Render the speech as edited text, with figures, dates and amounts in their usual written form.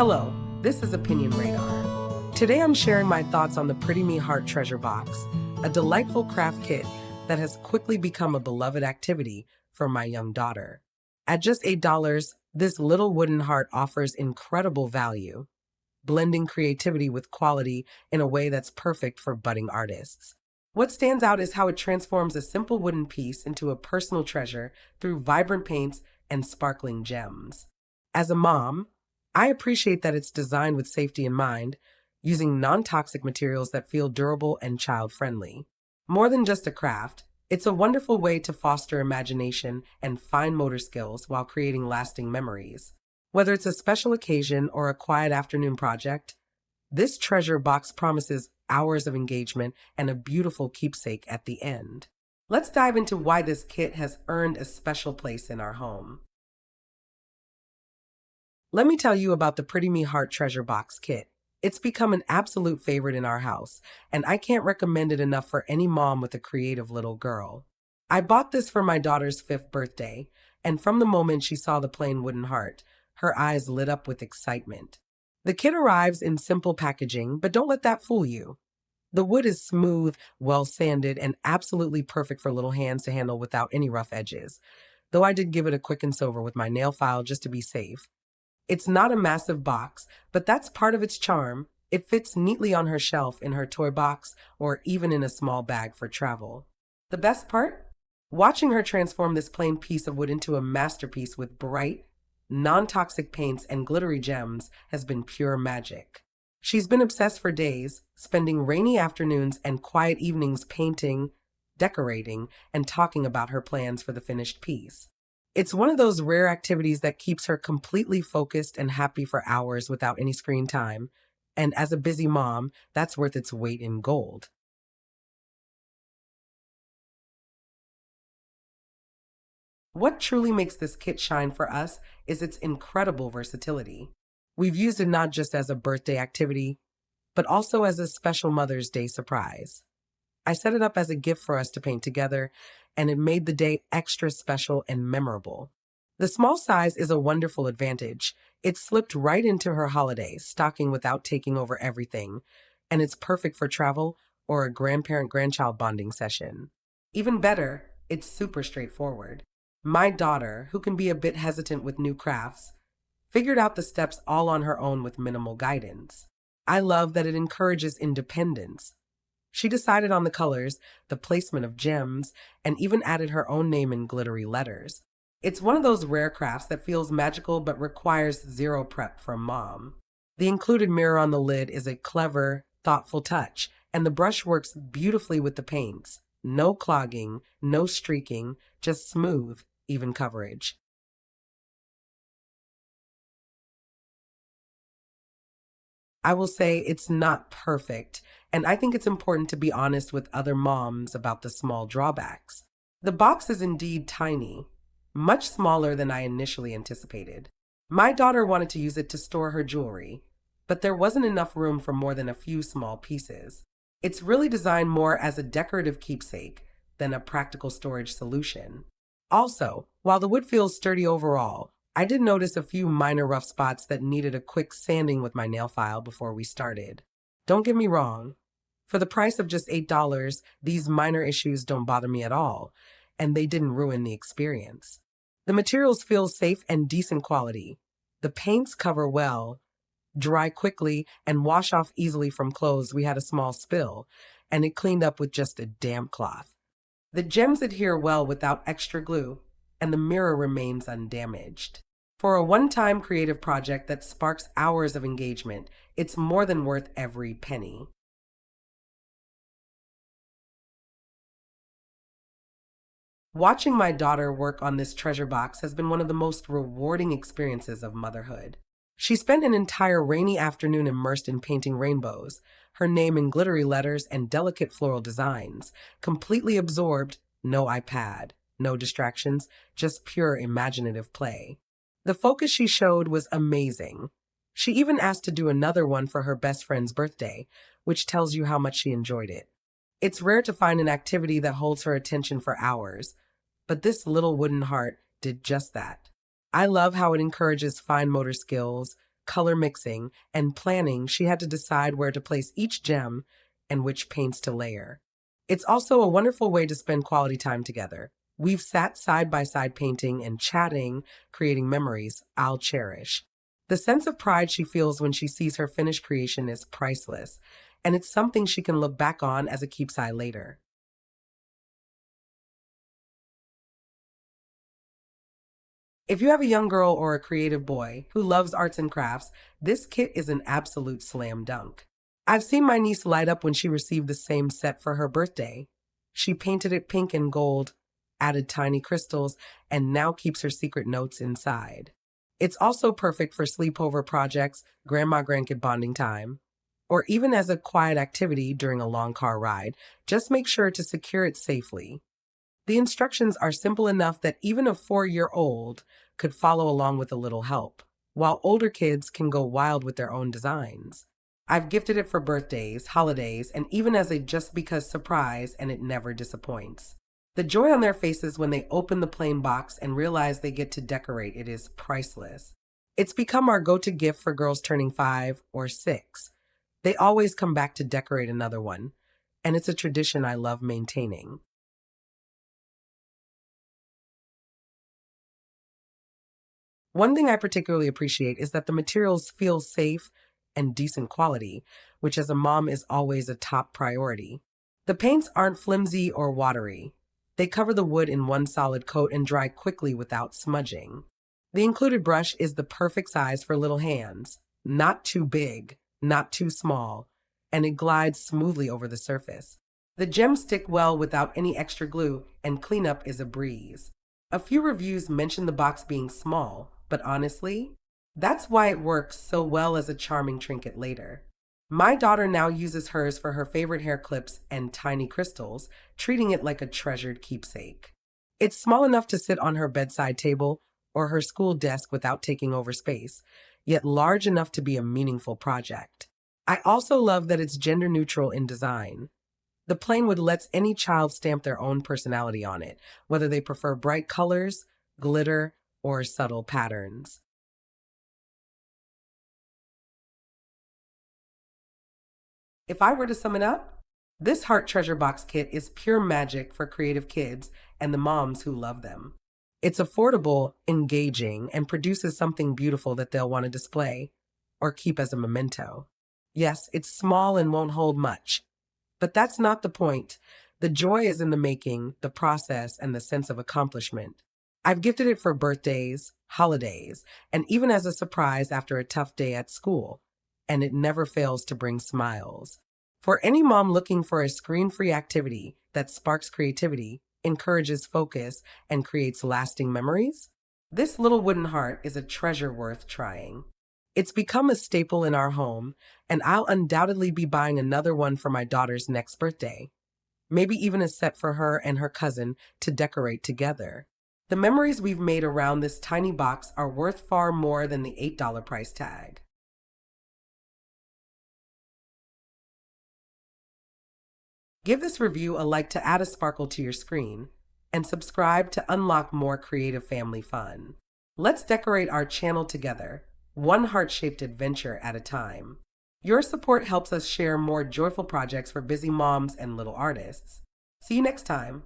Hello, this is Opinion Radar. Today I'm sharing my thoughts on the Pretty Me Heart Treasure Box, a delightful craft kit that has quickly become a beloved activity for my young daughter. At just $8, this little wooden heart offers incredible value, blending creativity with quality in a way that's perfect for budding artists. What stands out is how it transforms a simple wooden piece into a personal treasure through vibrant paints and sparkling gems. As a mom, I appreciate that it's designed with safety in mind, using non-toxic materials that feel durable and child-friendly. More than just a craft, it's a wonderful way to foster imagination and fine motor skills while creating lasting memories. Whether it's a special occasion or a quiet afternoon project, this treasure box promises hours of engagement and a beautiful keepsake at the end. Let's dive into why this kit has earned a special place in our home. Let me tell you about the Pretty Me Heart Treasure Box kit. It's become an absolute favorite in our house, and I can't recommend it enough for any mom with a creative little girl. I bought this for my daughter's 5th birthday, and from the moment she saw the plain wooden heart, her eyes lit up with excitement. The kit arrives in simple packaging, but don't let that fool you. The wood is smooth, well sanded, and absolutely perfect for little hands to handle without any rough edges, though I did give it a quick once over with my nail file just to be safe. It's not a massive box, but that's part of its charm. It fits neatly on her shelf, in her toy box, or even in a small bag for travel. The best part? Watching her transform this plain piece of wood into a masterpiece with bright, non-toxic paints and glittery gems has been pure magic. She's been obsessed for days, spending rainy afternoons and quiet evenings painting, decorating, and talking about her plans for the finished piece. It's one of those rare activities that keeps her completely focused and happy for hours without any screen time. And as a busy mom, that's worth its weight in gold. What truly makes this kit shine for us is its incredible versatility. We've used it not just as a birthday activity, but also as a special Mother's Day surprise. I set it up as a gift for us to paint together, and it made the day extra special and memorable. The small size is a wonderful advantage. It slipped right into her holiday stocking without taking over everything, and it's perfect for travel or a grandparent-grandchild bonding session. Even better, it's super straightforward. My daughter, who can be a bit hesitant with new crafts, figured out the steps all on her own with minimal guidance. I love that it encourages independence. She decided on the colors, the placement of gems, and even added her own name in glittery letters. It's one of those rare crafts that feels magical but requires zero prep from mom. The included mirror on the lid is a clever, thoughtful touch, and the brush works beautifully with the paints. No clogging, no streaking, just smooth, even coverage. I will say it's not perfect, and I think it's important to be honest with other moms about the small drawbacks. The box is indeed tiny, much smaller than I initially anticipated. My daughter wanted to use it to store her jewelry, but there wasn't enough room for more than a few small pieces. It's really designed more as a decorative keepsake than a practical storage solution. Also, while the wood feels sturdy overall, I did notice a few minor rough spots that needed a quick sanding with my nail file before we started. Don't get me wrong. For the price of just $8, these minor issues don't bother me at all, and they didn't ruin the experience. The materials feel safe and decent quality. The paints cover well, dry quickly, and wash off easily from clothes. We had a small spill, and it cleaned up with just a damp cloth. The gems adhere well without extra glue, and the mirror remains undamaged. For a one-time creative project that sparks hours of engagement, it's more than worth every penny. Watching my daughter work on this treasure box has been one of the most rewarding experiences of motherhood. She spent an entire rainy afternoon immersed in painting rainbows, her name in glittery letters and delicate floral designs, completely absorbed, no iPad, no distractions, just pure imaginative play. The focus she showed was amazing. She even asked to do another one for her best friend's birthday, which tells you how much she enjoyed it. It's rare to find an activity that holds her attention for hours, but this little wooden heart did just that. I love how it encourages fine motor skills, color mixing and planning, she had to decide where to place each gem and which paints to layer. It's also a wonderful way to spend quality time together. We've sat side by side painting and chatting, creating memories I'll cherish. The sense of pride she feels when she sees her finished creation is priceless, and it's something she can look back on as a keepsake later. If you have a young girl or a creative boy who loves arts and crafts, this kit is an absolute slam dunk. I've seen my niece light up when she received the same set for her birthday. She painted it pink and gold, added tiny crystals, and now keeps her secret notes inside. It's also perfect for sleepover projects, grandma grandkid bonding time, or even as a quiet activity during a long car ride. Just make sure to secure it safely. The instructions are simple enough that even a 4-year-old could follow along with a little help, while older kids can go wild with their own designs. I've gifted it for birthdays, holidays, and even as a just because surprise, and it never disappoints. The joy on their faces when they open the plain box and realize they get to decorate it is priceless. It's become our go-to gift for girls turning 5 or 6. They always come back to decorate another one, and it's a tradition I love maintaining. One thing I particularly appreciate is that the materials feel safe and decent quality, which as a mom is always a top priority. The paints aren't flimsy or watery. They cover the wood in one solid coat and dry quickly without smudging. The included brush is the perfect size for little hands, not too big, not too small, and it glides smoothly over the surface. The gems stick well without any extra glue, and cleanup is a breeze. A few reviews mention the box being small, but honestly, that's why it works so well as a charming trinket later. My daughter now uses hers for her favorite hair clips and tiny crystals, treating it like a treasured keepsake. It's small enough to sit on her bedside table or her school desk without taking over space, yet large enough to be a meaningful project. I also love that it's gender neutral in design. The plain wood lets any child stamp their own personality on it, whether they prefer bright colors, glitter, or subtle patterns. If I were to sum it up, this Heart Treasure Box kit is pure magic for creative kids and the moms who love them. It's affordable, engaging, and produces something beautiful that they'll want to display or keep as a memento. Yes, it's small and won't hold much, but that's not the point. The joy is in the making, the process, and the sense of accomplishment. I've gifted it for birthdays, holidays, and even as a surprise after a tough day at school, and it never fails to bring smiles. For any mom looking for a screen-free activity that sparks creativity, encourages focus, and creates lasting memories, this little wooden heart is a treasure worth trying. It's become a staple in our home, and I'll undoubtedly be buying another one for my daughter's next birthday. Maybe even a set for her and her cousin to decorate together. The memories we've made around this tiny box are worth far more than the $8 price tag. Give this review a like to add a sparkle to your screen, and subscribe to unlock more creative family fun. Let's decorate our channel together, one heart-shaped adventure at a time. Your support helps us share more joyful projects for busy moms and little artists. See you next time.